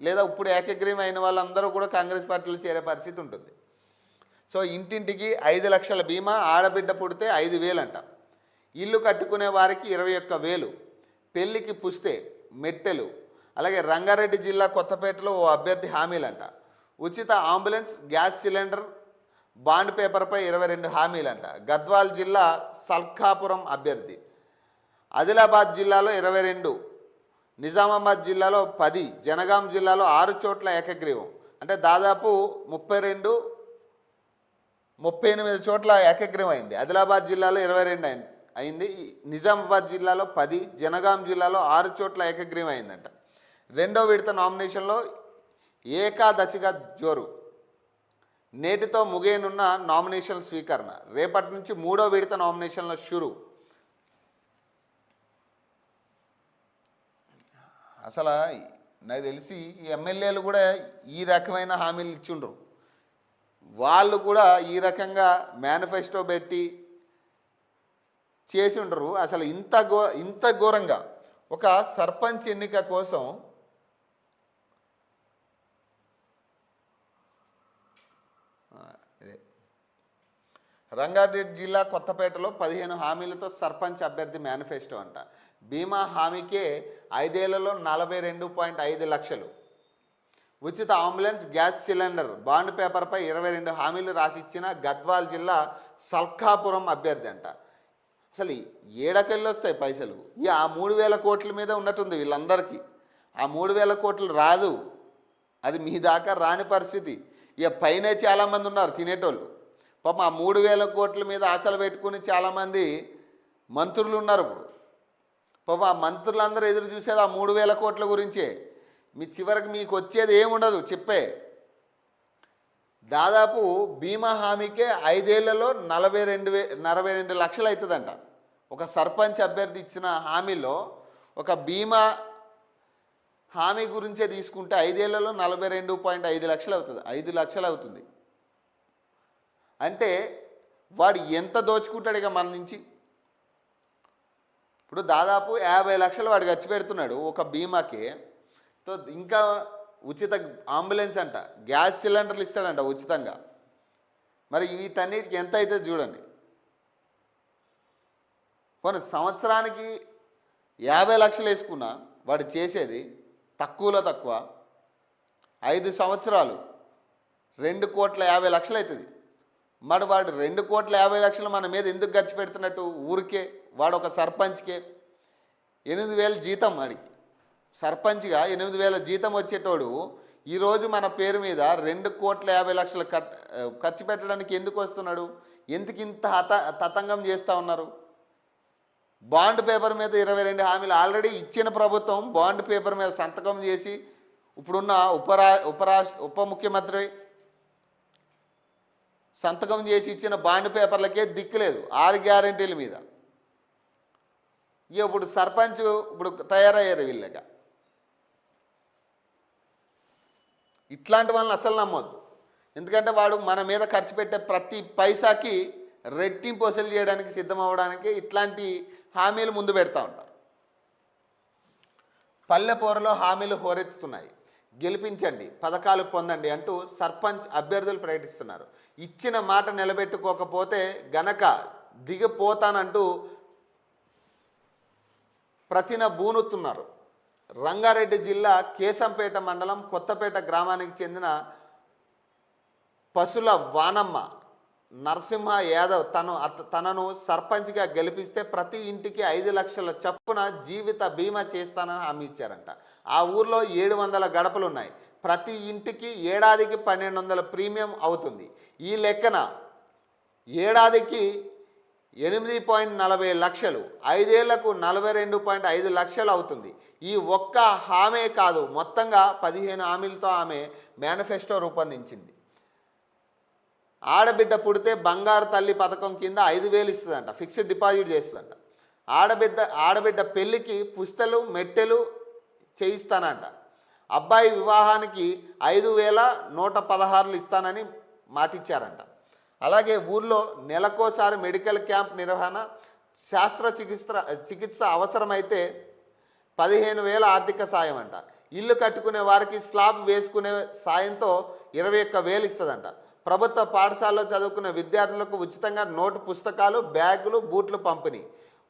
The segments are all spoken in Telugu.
లేదా ఇప్పుడు ఏకగ్రీవం అయిన వాళ్ళందరూ కూడా కాంగ్రెస్ పార్టీలో చేరే పరిస్థితి ఉంటుంది. సో ఇంటింటికి 5 లక్షల బీమా, ఆడబిడ్డ పుడితే 5,000 అంట, ఇల్లు కట్టుకునే వారికి 21,000, పెళ్లికి పుస్తే మెట్టెలు. అలాగే రంగారెడ్డి జిల్లా కొత్తపేటలో ఓ అభ్యర్థి హామీలంట, ఉచిత అంబులెన్స్, గ్యాస్ సిలిండర్, బాండ్ పేపర్పై 22 హామీలంట. గద్వాల్ జిల్లా సల్కాపురం అభ్యర్థి, ఆదిలాబాద్ జిల్లాలో 22, నిజామాబాద్ జిల్లాలో 10, జనగాం జిల్లాలో 6 చోట్ల ఏకగ్రీవం. అంటే దాదాపు 38 చోట్ల ఏకగ్రీవం అయింది. ఆదిలాబాద్ జిల్లాలో 22 అయింది, నిజామాబాద్ జిల్లాలో 10, జనగాం జిల్లాలో 6 చోట్ల ఏకగ్రీవం అయిందంట. రెండో విడత నామినేషన్లో ఏకాదశిగా జోరు. నేటితో ముగియనున్న నామినేషన్ స్వీకరణ. రేపటి నుంచి మూడో విడత నామినేషన్ల షురు. అసలు నాకు తెలిసి ఈ ఎమ్మెల్యేలు కూడా ఈ రకమైన హామీలు ఇచ్చిండ్రు. వాళ్ళు కూడా ఈ రకంగా మేనిఫెస్టో పెట్టి చేసి ఉండరు. అసలు ఇంత ఘోరంగా ఒక సర్పంచ్ ఎన్నిక కోసం రంగారెడ్డి జిల్లా కొత్తపేటలో 15 హామీలతో సర్పంచ్ అభ్యర్థి మేనిఫెస్టో అంట. బీమా హామీకే 5 ఏళ్లలో 42.5 లక్షలు, ఉచిత అంబులెన్స్, గ్యాస్ సిలిండర్, బాండ్ పేపర్పై 22 హామీలు రాసిచ్చిన గద్వాల్ జిల్లా సల్కాపురం అభ్యర్థి అంట. అసలు ఏడకెళ్ళి వస్తాయి పైసలు? ఆ 3,000 కోట్ల మీద ఉన్నట్టుంది వీళ్ళందరికీ. ఆ 3,000 కోట్లు రాదు, అది మీ దాకా రాని పరిస్థితి. పైనే చాలామంది ఉన్నారు తినేటోళ్ళు. పాపం ఆ 3,000 కోట్ల మీద ఆశలు పెట్టుకుని చాలామంది మంత్రులు ఉన్నారు. ఇప్పుడు పాపం ఆ మంత్రులందరూ ఎదురు చూసేది ఆ 3,000 కోట్ల గురించే. చివరికి మీకు వచ్చేది ఏముండదు చెప్పే. దాదాపు బీమా హామీకే 5 ఏళ్లలో 42 లక్షలు అవుతుందంట. ఒక సర్పంచ్ అభ్యర్థి ఇచ్చిన హామీలో ఒక బీమా హామీ గురించే తీసుకుంటే 5 ఏళ్లలో 42.5 లక్షలు అవుతుంది, 5 లక్షలు అవుతుంది. అంటే వాడు ఎంత దోచుకుంటాడు ఇక మన నుంచి. ఇప్పుడు దాదాపు 50 లక్షలు వాడు ఖర్చు పెడుతున్నాడు ఒక బీమాకి. ఇంకా ఉచిత అంబులెన్స్ అంట, గ్యాస్ సిలిండర్లు ఇస్తాడంట ఉచితంగా. మరి వీటన్నిటికి ఎంత అవుతుంది చూడండి. పోనీ సంవత్సరానికి 50 లక్షలు వేసుకున్నా వాడు చేసేది తక్కువలో తక్కువ 5 సంవత్సరాలు 2,50,00,000 అవుతుంది. మరి వాడు 2,50,00,000 మన మీద ఎందుకు ఖర్చు పెడుతున్నట్టు? ఊరికే వాడు ఒక సర్పంచ్కే 8,000 జీతం, వాడికి సర్పంచ్గా 8,000 జీతం వచ్చేటోడు ఈరోజు మన పేరు మీద 2,50,00,000 ఖర్చు పెట్టడానికి ఎందుకు వస్తున్నాడు? ఎందుకు ఇంత తతంగం చేస్తూ ఉన్నారు? బాండ్ పేపర్ మీద 22 హామీలు ఆల్రెడీ ఇచ్చిన ప్రభుత్వం బాండ్ పేపర్ మీద సంతకం చేసి, ఇప్పుడున్న ఉప ముఖ్యమంత్రి సంతకం చేసి ఇచ్చిన బాండ్ పేపర్లకే దిక్కులేదు 6 గ్యారెంటీల మీద. ఇప్పుడు సర్పంచ్ ఇప్పుడు తయారయ్యారు వీళ్ళగా. ఇట్లాంటి వాళ్ళని అసలు నమ్మొద్దు. ఎందుకంటే వాడు మన మీద ఖర్చు పెట్టే ప్రతి పైసాకి రెట్టింపు వసూలు చేయడానికి సిద్ధం అవ్వడానికి ఇట్లాంటి హామీలు ముందు పెడతా ఉంటారు. పల్లెపోరులో హామీలు హోరెత్తుతున్నాయి. గెలిపించండి, పథకాలు పొందండి అంటూ సర్పంచ్ అభ్యర్థులు ప్రకటిస్తున్నారు. ఇచ్చిన మాట నిలబెట్టుకోకపోతే గనక దిగిపోతానంటూ ప్రతిన బూనుతున్నారు. రంగారెడ్డి జిల్లా కేశంపేట మండలం కొత్తపేట గ్రామానికి చెందిన పసుల వానమ్మ నరసింహ యాదవ్ తనను సర్పంచ్గా గెలిపిస్తే ప్రతి ఇంటికి 5 లక్షల చొప్పున జీవిత బీమా చేస్తానని హామీ ఇచ్చారంట. ఆ ఊర్లో 700 గడపలు ఉన్నాయి. ప్రతి ఇంటికి ఏడాదికి 1,200 ప్రీమియం అవుతుంది. ఈ లెక్కన ఏడాదికి 8.40 లక్షలు, 5 ఏళ్లకు 42.5 లక్షలు అవుతుంది. ఈ ఒక్క హామీ కాదు, మొత్తంగా 15 హామీలతో ఆమె మేనిఫెస్టో రూపొందించింది. ఆడబిడ్డ పుడితే బంగారు తల్లి పథకం కింద 5,000 ఇస్తుందంట, ఫిక్స్డ్ డిపాజిట్ చేస్తుందంట. ఆడబిడ్డ పెళ్ళికి పుస్తలు మెట్టెలు చేయిస్తానంట. అబ్బాయి వివాహానికి 5,116 ఇస్తానని మాటిచ్చారంట. అలాగే ఊర్లో నెలకోసారి మెడికల్ క్యాంప్ నిర్వహణ, చికిత్స అవసరమైతే 15,000 ఆర్థిక సాయం అంట. ఇల్లు కట్టుకునే వారికి స్లాబ్ వేసుకునే సాయంతో 21,000 ఇస్తుందంట. ప్రభుత్వ పాఠశాలలో చదువుకునే విద్యార్థులకు ఉచితంగా నోటు పుస్తకాలు, బ్యాగులు, బూట్లు పంపిణీ.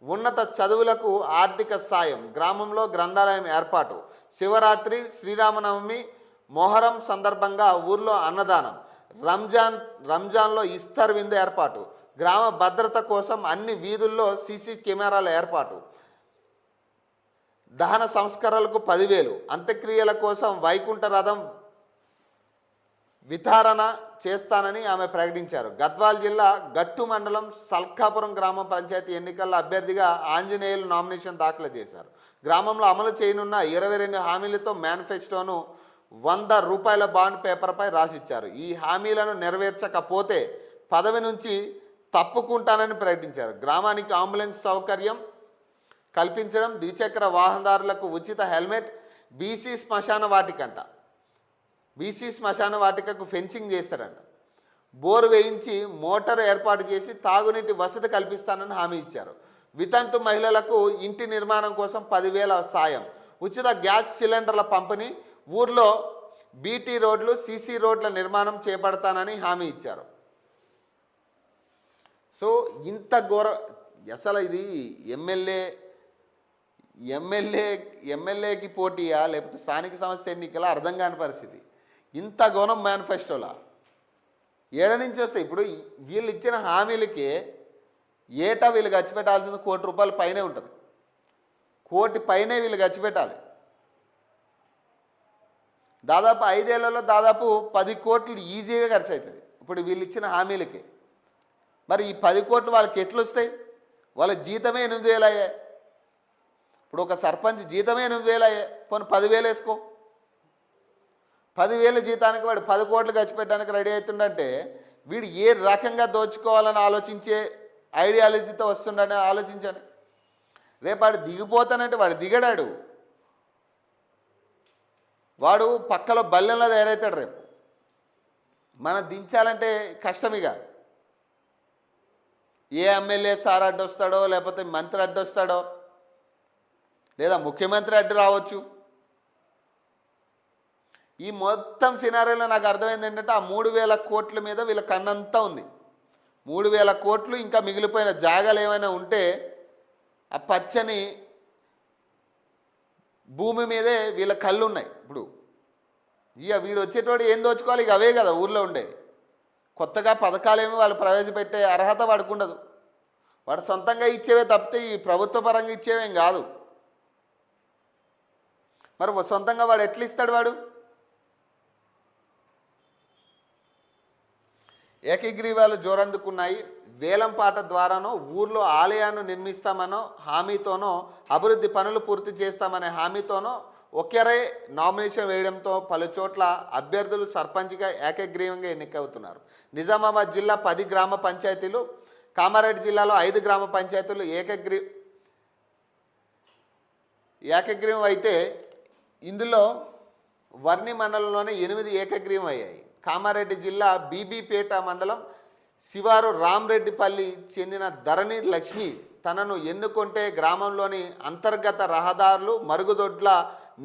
ఉన్నత చదువులకు ఆర్థిక సాయం. గ్రామంలో గ్రంథాలయం ఏర్పాటు. శివరాత్రి, శ్రీరామనవమి, మొహరం సందర్భంగా ఊర్లో అన్నదానం. రంజాన్లో ఇఫ్తార్ విందు ఏర్పాటు. గ్రామ భద్రత కోసం అన్ని వీధుల్లో సీసీ కెమెరాల ఏర్పాటు. దహన సంస్కరణలకు 10,000. అంత్యక్రియల కోసం వైకుంఠ రథం వితరణ చేస్తానని ఆమె ప్రకటించారు. గద్వాల్ జిల్లా గట్టు మండలం సల్కాపురం గ్రామ పంచాయతీ ఎన్నికల్లో అభ్యర్థిగా ఆంజనేయులు నామినేషన్ దాఖలు చేశారు. గ్రామంలో అమలు చేయనున్న 22 హామీలతో మేనిఫెస్టోను 100 రూపాయల బాండ్ పేపర్పై రాసిచ్చారు. ఈ హామీలను నెరవేర్చకపోతే పదవి నుంచి తప్పుకుంటానని ప్రకటించారు. గ్రామానికి అంబులెన్స్ సౌకర్యం కల్పించడం, ద్విచక్ర వాహనదారులకు ఉచిత హెల్మెట్, బీసీ శ్మశాన వాటికకు ఫెన్సింగ్ చేస్తారంట. బోరు వేయించి మోటారు ఏర్పాటు చేసి తాగునీటి వసతి కల్పిస్తానని హామీ ఇచ్చారు. వితంతు మహిళలకు ఇంటి నిర్మాణం కోసం 10,000 సాయం. ఉచిత గ్యాస్ సిలిండర్ల పంపిణీ. ఊర్లో బీటీ రోడ్లు, సీసీ రోడ్ల నిర్మాణం చేపడతానని హామీ ఇచ్చారు. సో ఇంత అసలు ఇది ఎమ్మెల్యేకి పోటీయా లేకపోతే స్థానిక సంస్థ ఎన్నికల అర్థం కాని పరిస్థితి. ఇంత ఘోరం మేనిఫెస్టోలా ఏడ నుంచి వస్తాయి? ఇప్పుడు వీళ్ళు ఇచ్చిన హామీలకే ఏటా వీళ్ళు ఖర్చు పెట్టాల్సింది ₹1,00,00,000 పైనే ఉంటుంది. 1,00,00,000 పైనే వీళ్ళు ఖర్చు పెట్టాలి. దాదాపు 5 ఏళ్లలో దాదాపు 10 కోట్లు ఈజీగా ఖర్చు అవుతుంది ఇప్పుడు వీళ్ళు ఇచ్చిన హామీలకి. మరి ఈ 10 కోట్లు వాళ్ళకి ఎట్లు వస్తాయి? వాళ్ళ జీతమే 8,000 అయ్యాయి. ఇప్పుడు ఒక సర్పంచ్ జీతమే 8,000 అయ్యాయి. పోనీ 10,000 వేసుకో. 10,000 జీతానికి వాడు 10 కోట్లు ఖర్చు పెట్టడానికి రెడీ అవుతుండంటే వీడు ఏ రకంగా దోచుకోవాలని ఆలోచించే ఐడియాలజీతో వస్తుండని ఆలోచించండి. రేపు వాడు దిగిపోతానంటే వాడు దిగడాడు, వాడు పక్కలో బల్లెంలో తయారవుతాడు. రేపు మనం దించాలంటే కష్టమిగా. ఏ ఎమ్మెల్యే సార్ అడ్డొస్తాడో, లేకపోతే మంత్రి అడ్డొస్తాడో, లేదా ముఖ్యమంత్రి అడ్డు రావచ్చు. ఈ మొత్తం సినారీలో నాకు అర్థమైంది ఏంటంటే ఆ 3,000 కోట్ల మీద వీళ్ళ కన్నంతా ఉంది. 3,000 కోట్లు ఇంకా మిగిలిపోయిన జాగాలు ఏమైనా ఉంటే ఆ పచ్చని భూమి మీదే వీళ్ళ కళ్ళు ఉన్నాయి. ఇప్పుడు ఇక వీడు వచ్చేటోడు ఏం దోచుకోవాలి? ఇక అవే కదా ఊర్లో ఉండే. కొత్తగా పథకాలేమీ వాళ్ళు ప్రవేశపెట్టే అర్హత వాడికి ఉండదు. వాడు సొంతంగా ఇచ్చేవే తప్పితే ఈ ప్రభుత్వ పరంగా ఇచ్చేవేం కాదు. మరి సొంతంగా వాడు ఎట్లా ఇస్తాడు? వాడు ఏకగ్రీవాలు జోరందుకున్నాయి. వేలంపాట ద్వారానో, ఊర్లో ఆలయాన్ని నిర్మిస్తామనో హామీతోనో, అభివృద్ధి పనులు పూర్తి చేస్తామనే హామీతోనో ఒక్కరే నామినేషన్ వేయడంతో పలు చోట్ల అభ్యర్థులు సర్పంచ్గా ఏకగ్రీవంగా ఎన్నికవుతున్నారు. నిజామాబాద్ జిల్లా 10 గ్రామ పంచాయతీలు, కామారెడ్డి జిల్లాలో 5 గ్రామ పంచాయతీలు ఏకగ్రీవం అయితే ఇందులో వర్ణి మండలంలోనే 8 ఏకగ్రీవం అయ్యాయి. కామారెడ్డి జిల్లా బీబీపేట మండలం శివారు రామ్రెడ్డిపల్లి చెందిన ధరణి లక్ష్మి తనను ఎన్నుకుంటే గ్రామంలోని అంతర్గత రహదారులు, మరుగుదొడ్ల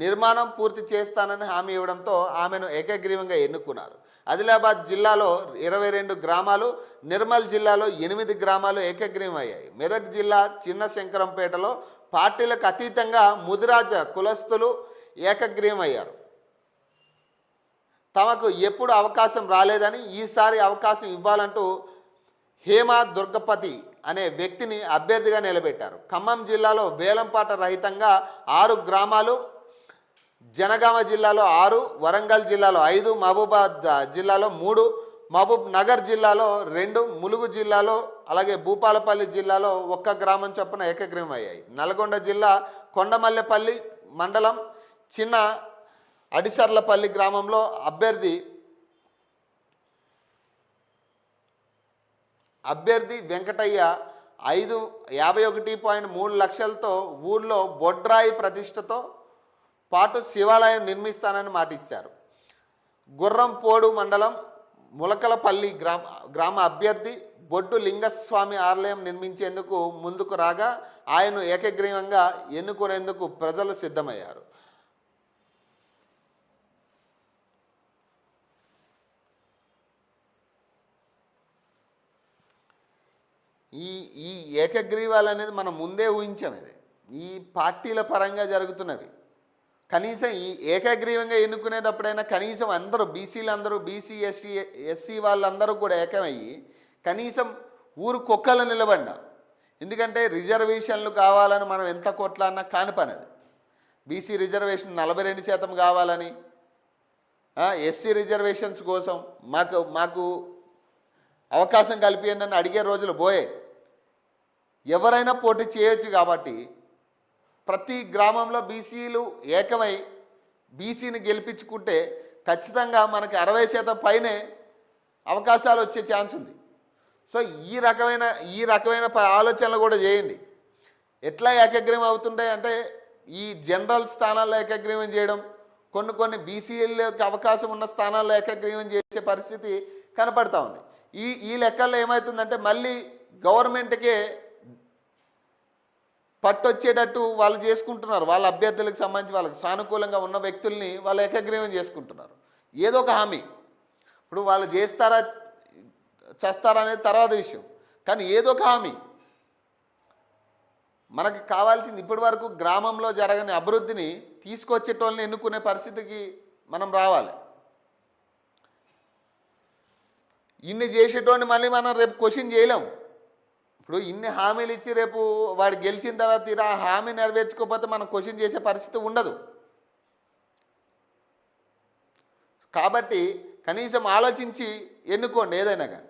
నిర్మాణం పూర్తి చేస్తానని హామీ ఇవ్వడంతో ఆమెను ఏకగ్రీవంగా ఎన్నుకున్నారు. ఆదిలాబాద్ జిల్లాలో 22 గ్రామాలు, నిర్మల్ జిల్లాలో 8 గ్రామాలు ఏకగ్రీవం అయ్యాయి. మెదక్ జిల్లా చిన్న శంకరంపేటలో పార్టీలకు అతీతంగా ముదిరాజ కులస్తులు ఏకగ్రీవం అయ్యారు. తమకు ఎప్పుడు అవకాశం రాలేదని ఈసారి అవకాశం ఇవ్వాలంటూ హేమా దుర్గపతి అనే వ్యక్తిని అభ్యర్థిగా నిలబెట్టారు. ఖమ్మం జిల్లాలో వేలంపాట రహితంగా 6 గ్రామాలు, జనగామ జిల్లాలో 6, వరంగల్ జిల్లాలో 5, మహబూబాద్ జిల్లాలో 3, మహబూబ్ నగర్ జిల్లాలో 2, ములుగు జిల్లాలో అలాగే భూపాలపల్లి జిల్లాలో 1 గ్రామం చొప్పున ఏకగ్రీవం అయ్యాయి. నల్గొండ జిల్లా కొండమల్లెపల్లి మండలం చిన్న అడిసర్లపల్లి గ్రామంలో అభ్యర్థి వెంకటయ్య 51.3 లక్షలతో ఊర్లో బొడ్రాయి ప్రతిష్టతో పాటు శివాలయం నిర్మిస్తానని మాటిచ్చారు. గుర్రంపోడు మండలం ములకలపల్లి గ్రామ అభ్యర్థి బొడ్డు లింగస్వామి ఆలయం నిర్మించేందుకు ముందుకు రాగా ఆయన్ను ఏకగ్రీవంగా ఎన్నుకునేందుకు ప్రజలు సిద్ధమయ్యారు. ఈ ఈ ఏకగ్రీవాలు అనేది మనం ముందే ఊహించాం. ఇది ఈ పార్టీల పరంగా జరుగుతున్నవి. కనీసం ఈ ఏకగ్రీవంగా ఎన్నుకునేటప్పుడైనా కనీసం అందరూ బీసీలు అందరూ బీసీ ఎస్సీ వాళ్ళందరూ కూడా ఏకమయ్యి కనీసం ఊరు కుక్కలు నిలబడినా. ఎందుకంటే రిజర్వేషన్లు కావాలని మనం ఎంత కొట్లాడినా కాని పని అది. బీసీ రిజర్వేషన్ 42% కావాలని, ఎస్సీ రిజర్వేషన్స్ కోసం మాకు అవకాశం కల్పియండి అని అడిగే రోజులు పోయే. ఎవరైనా పోటీ చేయొచ్చు. కాబట్టి ప్రతి గ్రామంలో బీసీలు ఏకమై బీసీని గెలిపించుకుంటే ఖచ్చితంగా మనకి 60% పైనే అవకాశాలు వచ్చే ఛాన్స్ ఉంది. సో ఈ రకమైన ఆలోచనలు కూడా చేయండి. ఎట్లా ఏకగ్రీవం అవుతుంటాయి అంటే ఈ జనరల్ స్థానాల్లో ఏకగ్రీవం చేయడం, కొన్ని బీసీలకు అవకాశం ఉన్న స్థానాల్లో ఏకగ్రీవం చేసే పరిస్థితి కనపడతా ఉంది. ఈ లెక్కల్లో ఏమవుతుందంటే మళ్ళీ గవర్నమెంట్కే పట్టొచ్చేటట్టు వాళ్ళు చేసుకుంటున్నారు. వాళ్ళ అభ్యర్థులకు సంబంధించి వాళ్ళకి సానుకూలంగా ఉన్న వ్యక్తుల్ని వాళ్ళు ఏకగ్రీవం చేసుకుంటున్నారు. ఏదో ఒక హామీ. ఇప్పుడు వాళ్ళు చేస్తారా చేస్తారా అనేది తర్వాత విషయం, కానీ ఏదో ఒక హామీ. మనకి కావాల్సింది ఇప్పటి వరకు గ్రామంలో జరగని అభివృద్ధిని తీసుకొచ్చేటోళ్ళని ఎన్నుకునే పరిస్థితికి మనం రావాలి. ఇన్ని చేసేటోని మళ్ళీ మనం రేపు క్వశ్చన్ చేయలేము. ఇప్పుడు ఇన్ని హామీలు ఇచ్చి రేపు వాడు గెలిచిన తర్వాత ఆ హామీ నెరవేర్చుకోకపోతే మనం క్వశ్చన్ చేసే పరిస్థితి ఉండదు. కాబట్టి కనీసం ఆలోచించి ఎన్నుకోండి ఏదైనా కానీ.